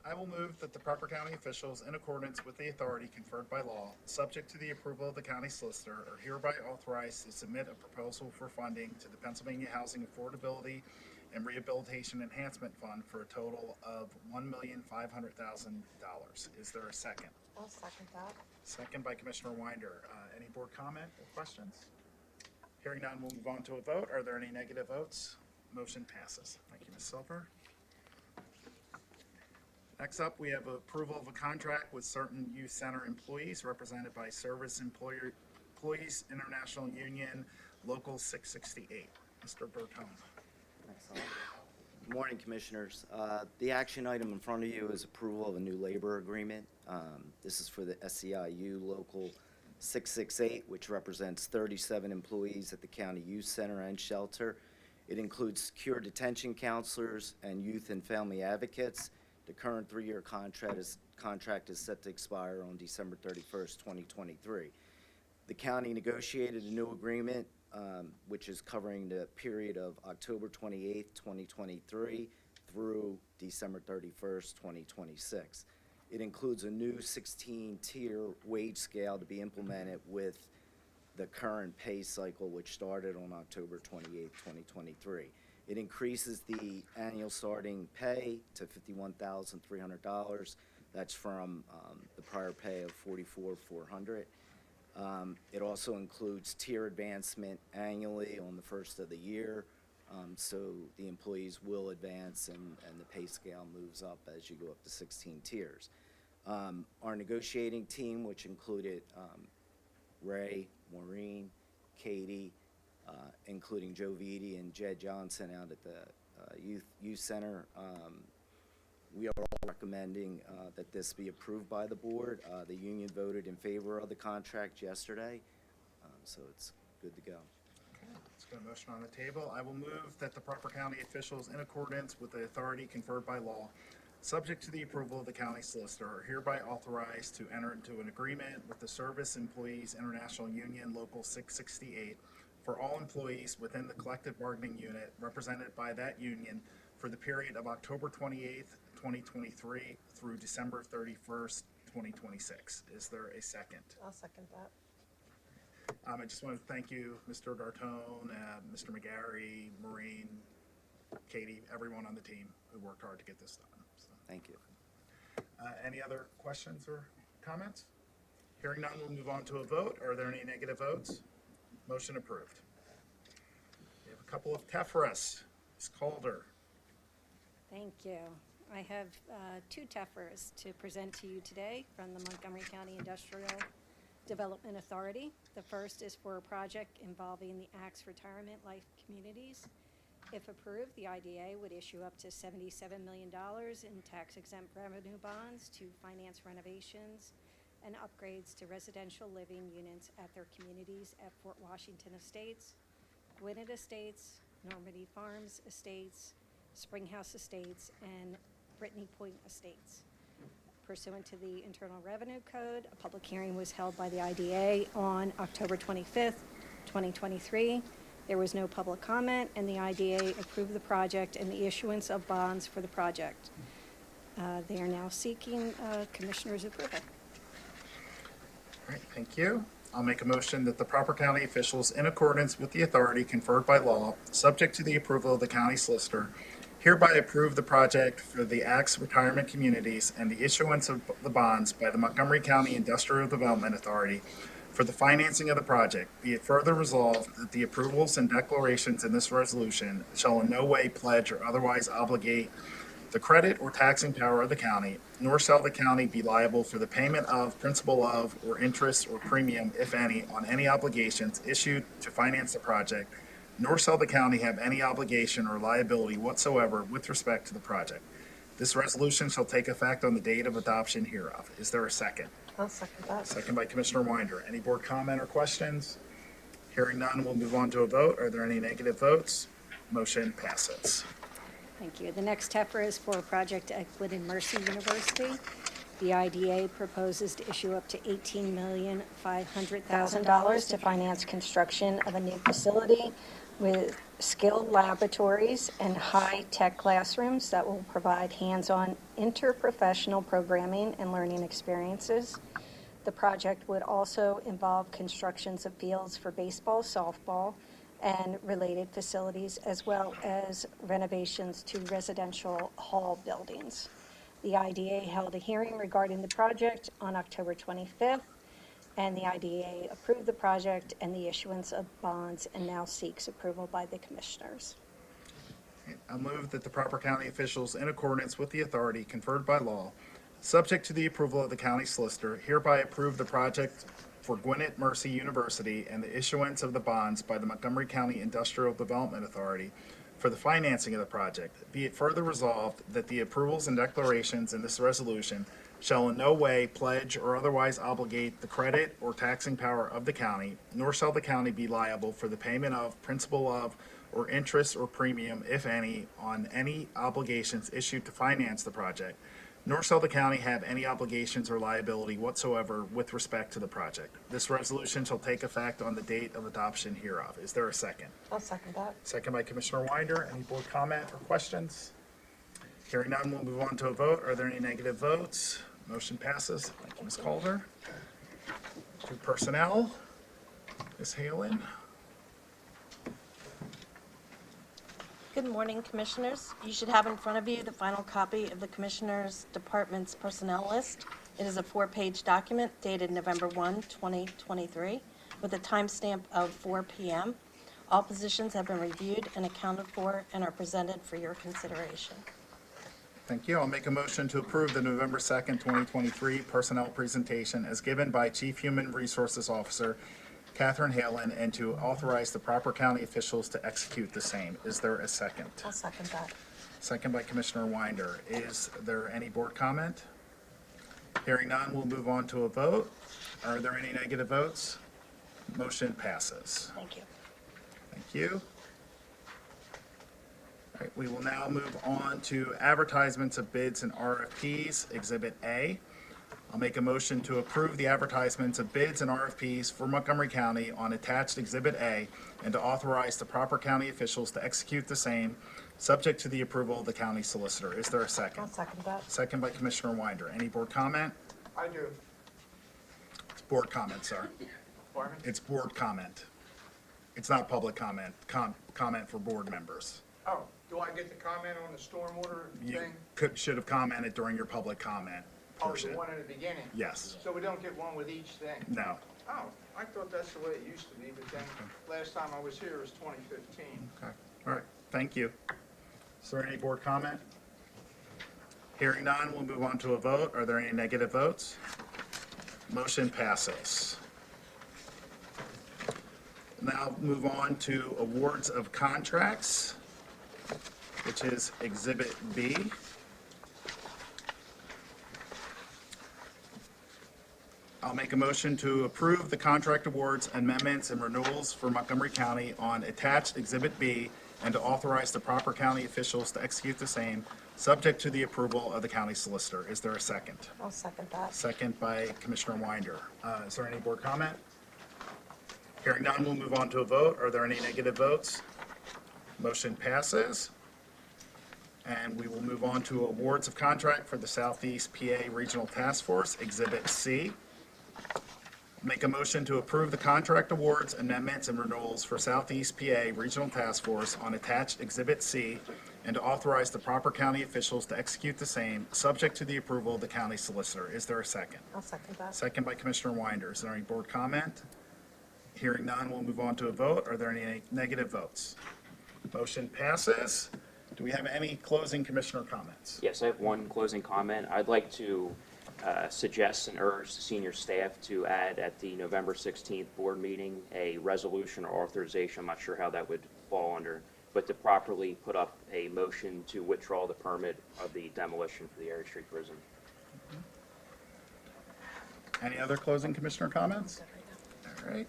I will move that the proper county officials, in accordance with the authority conferred by law, subject to the approval of the county solicitor, are hereby authorized to submit a proposal for funding to the Pennsylvania Housing Affordability and Rehabilitation Enhancement Fund for a total of $1,500,000. Is there a second? I'll second that. Second by Commissioner Winder. Any board comment or questions? Hearing none, we'll move on to a vote. Are there any negative votes? Motion passes. Thank you, Ms. Silver. Next up, we have approval of a contract with certain youth center employees represented by Service Employees International Union Local 668. Mr. Bertone. Good morning, Commissioners. The action item in front of you is approval of a new labor agreement. This is for the SEIU Local 668, which represents 37 employees at the County Youth Center and Shelter. It includes secure detention counselors and youth and family advocates. The current 3-year contract is set to expire on December 31st, 2023. The county negotiated a new agreement which is covering the period of October 28th, 2023 through December 31st, 2026. It includes a new 16-tier wage scale to be implemented with the current pay cycle, which started on October 28th, 2023. It increases the annual starting pay to $51,300. That's from the prior pay of $44,400. It also includes tier advancement annually on the first of the year, so the employees will advance and the pay scale moves up as you go up to 16 tiers. Our negotiating team, which included Ray, Maureen, Katie, including Joe Vitti and Jed Johnson out at the youth center, we are all recommending that this be approved by the board. The union voted in favor of the contract yesterday, so it's good to go. Okay, let's get a motion on the table. I will move that the proper county officials, in accordance with the authority conferred by law, subject to the approval of the county solicitor, are hereby authorized to enter into an agreement with the Service Employees International Union Local 668 for all employees within the collective bargaining unit represented by that union for the period of October 28th, 2023 through December 31st, 2026. Is there a second? I'll second that. I just want to thank you, Mr. Dartone, Mr. McGarry, Maureen, Katie, everyone on the team who worked hard to get this done. So, Thank you. any other questions or comments? Hearing none, we'll move on to a vote. Are there any negative votes? Motion approved. We have a couple of TEFRAs. Ms. Calder. Thank you. I have two TEFRAs to present to you today from the Montgomery County Industrial Development Authority. The first is for a project involving the Axe Retirement Life Communities. If approved, the IDA would issue up to $77 million in tax-exempt revenue bonds to finance renovations and upgrades to residential living units at their communities at Fort Washington Estates, Gwinnett Estates, Normandy Farms Estates, Springhouse Estates, and Brittany Point Estates. Pursuant to the Internal Revenue Code, a public hearing was held by the IDA on October 25th, 2023. There was no public comment, and the IDA approved the project and the issuance of bonds for the project. They are now seeking Commissioner's approval. All right, thank you. I'll make a motion that the proper county officials, in accordance with the authority conferred by law, subject to the approval of the county solicitor, hereby approve the project for the Axe Retirement Communities and the issuance of the bonds by the Montgomery County Industrial Development Authority for the financing of the project. Be it further resolved that the approvals and declarations in this resolution shall in no way pledge or otherwise obligate the credit or taxing power of the county, nor shall the county be liable for the payment of, principal of, or interest or premium, if any, on any obligations issued to finance the project, nor shall the county have any obligation or liability whatsoever with respect to the project. This resolution shall take effect on the date of adoption hereof. Is there a second? I'll second that. Second by Commissioner Winder. Any board comment or questions? Hearing none, we'll move on to a vote. Are there any negative votes? Motion passes. Thank you. The next TEFRA is for a project at Gwinnett Mercy University. The IDA proposes to issue up to $18,500,000 to finance construction of a new facility with skilled laboratories and high-tech classrooms that will provide hands-on interprofessional programming and learning experiences. The project would also involve constructions of fields for baseball, softball, and related facilities, as well as renovations to residential hall buildings. The IDA held a hearing regarding the project on October 25th, and the IDA approved the project and the issuance of bonds and now seeks approval by the commissioners. I'll move that the proper county officials, in accordance with the authority conferred by law, subject to the approval of the county solicitor, hereby approve the project for Gwinnett Mercy University and the issuance of the bonds by the Montgomery County Industrial Development Authority for the financing of the project. Be it further resolved that the approvals and declarations in this resolution shall in no way pledge or otherwise obligate the credit or taxing power of the county, nor shall the county be liable for the payment of, principal of, or interest or premium, if any, on any obligations issued to finance the project, nor shall the county have any obligations or liability whatsoever with respect to the project. This resolution shall take effect on the date of adoption hereof. Is there a second? I'll second that. Second by Commissioner Winder. Any board comment or questions? Hearing none, we'll move on to a vote. Are there any negative votes? Motion passes. Thank you, Ms. Calder. To personnel, Ms. Halen. Good morning, Commissioners. You should have in front of you the final copy of the Commissioners' Department's personnel list. It is a 4-page document dated November 1, 2023, with a timestamp of 4 p.m. All positions have been reviewed and accounted for and are presented for your consideration. Thank you. I'll make a motion to approve the November 2nd, 2023 personnel presentation as given by Chief Human Resources Officer Catherine Halen, and to authorize the proper county officials to execute the same. Is there a second? I'll second that. Second by Commissioner Winder. Is there any board comment? Hearing none, we'll move on to a vote. Are there any negative votes? Motion passes. Thank you. Thank you. All right, we will now move on to advertisements of bids and RFPs, Exhibit A. I'll make a motion to approve the advertisements of bids and RFPs for Montgomery County on attached Exhibit A and to authorize the proper county officials to execute the same, subject to the approval of the county solicitor. Is there a second? I'll second that. Second by Commissioner Winder. Any board comment? I do. Board comment, sir. requirement? It's board comment. It's not public comment, comment for board members. Oh, do I get to comment on the stormwater You thing? should have commented during your public comment Oh, portion. the one in the beginning? Yes. So we don't get one with each thing? No. Oh, I thought that's the way it used to be, but then last time I was here was 2015. Okay, all right, thank you. Is there any board comment? Hearing none, we'll move on to a vote. Are there any negative votes? Motion passes. Now move on to awards of contracts, which is Exhibit B. I'll make a motion to approve the contract awards, amendments, and renewals for Montgomery County on attached Exhibit B and to authorize the proper county officials to execute the same, subject to the approval of the county solicitor. Is there a second? I'll second that. Second by Commissioner Winder. Is there any board comment? Hearing none, we'll move on to a vote. Are there any negative votes? Motion passes. And we will move on to awards of contract for the Southeast PA Regional Task Force, Exhibit C. Make a motion to approve the contract awards, amendments, and renewals for Southeast PA Regional Task Force on attached Exhibit C and to authorize the proper county officials to execute the same, subject to the approval of the county solicitor. Is there a second? I'll second that. Second by Commissioner Winder. Is there any board comment? Hearing none, we'll move on to a vote. Are there any negative votes? Motion passes. Do we have any closing commissioner comments? Yes, I have one closing comment. I'd like to suggest and urge the senior staff to add at the November 16th board meeting a resolution or authorization, I'm not sure how that would fall under, but to properly put up a motion to withdraw the permit of the demolition for the Erie Street Prison. Any other closing commissioner comments? All right.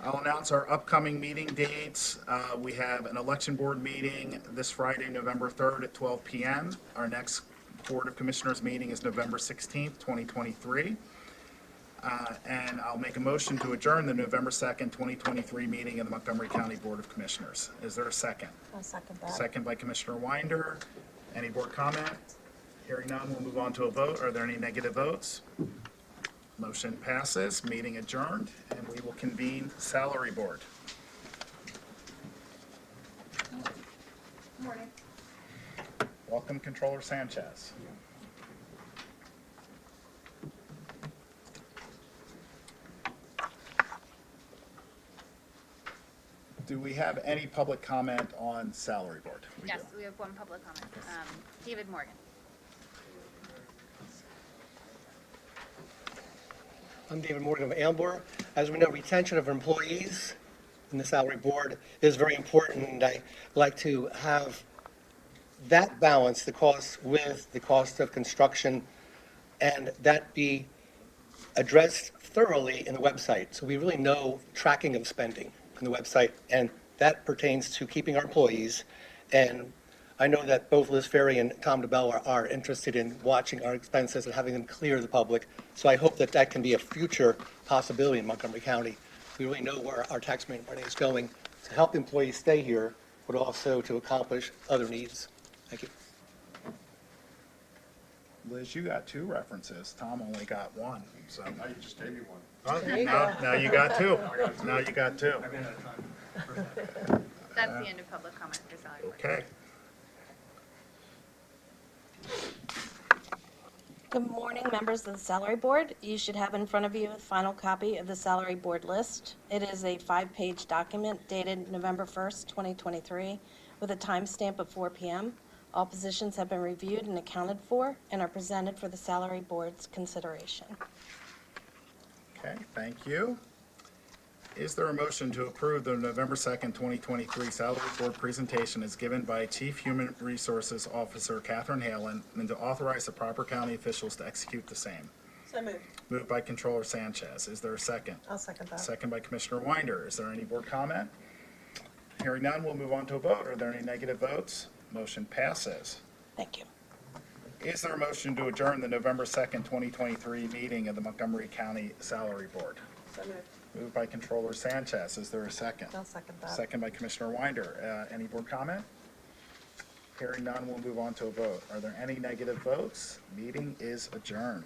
I'll announce our upcoming meeting dates. We have an election board meeting this Friday, November 3rd at 12 p.m. Our next Board of Commissioners meeting is November 16th, 2023. And I'll make a motion to adjourn the November 2nd, 2023 meeting of the Montgomery County Board of Commissioners. Is there a second? I'll second that. Second by Commissioner Winder. Any board comment? Hearing none, we'll move on to a vote. Are there any negative votes? Motion passes, meeting adjourned, and we will convene salary board. Morning. Welcome, Controller Sanchez. Do we have any public comment on salary board? We Yes, do. we have one public comment. David Morgan. I'm David Morgan of Ambler. As we know, retention of employees in the salary board is very important, and I like to have that balance, the cost with the cost of construction, and that be addressed thoroughly in the website. So we really know tracking of spending in the website, and that pertains to keeping our employees. And I know that both Liz Ferry and Tom DeBell are interested in watching our expenses and having them clear to the public. So I hope that that can be a future possibility in Montgomery County. We really know where our taxpayer money is going to help employees stay here, but also to accomplish other needs. Thank you. Liz, you got two references. Tom only got one, so. Now you just gave me one. Oh, There you now you got two. Now you got two. I ran out of time. That's the end of public comment for salary board. Okay. Good morning, members of the Salary Board. You should have in front of you a final copy of the Salary Board list. It is a 5-page document dated November 1st, 2023, with a timestamp of 4 p.m. All positions have been reviewed and accounted for and are presented for the Salary Board's consideration. Okay, thank you. Is there a motion to approve the November 2nd, 2023 Salary Board presentation as given by Chief Human Resources Officer Catherine Halen and to authorize the proper county officials to execute the same? So moved. Moved by Controller Sanchez. Is there a second? I'll second that. Second by Commissioner Winder. Is there any board comment? Hearing none, we'll move on to a vote. Are there any negative votes? Motion passes. Thank you. Is there a motion to adjourn the November 2nd, 2023 meeting of the Montgomery County Salary Board? So moved. Moved by Controller Sanchez. Is there a second? I'll second that. Second by Commissioner Winder. Any board comment? Hearing none, we'll move on to a vote. Are there any negative votes? Meeting is adjourned.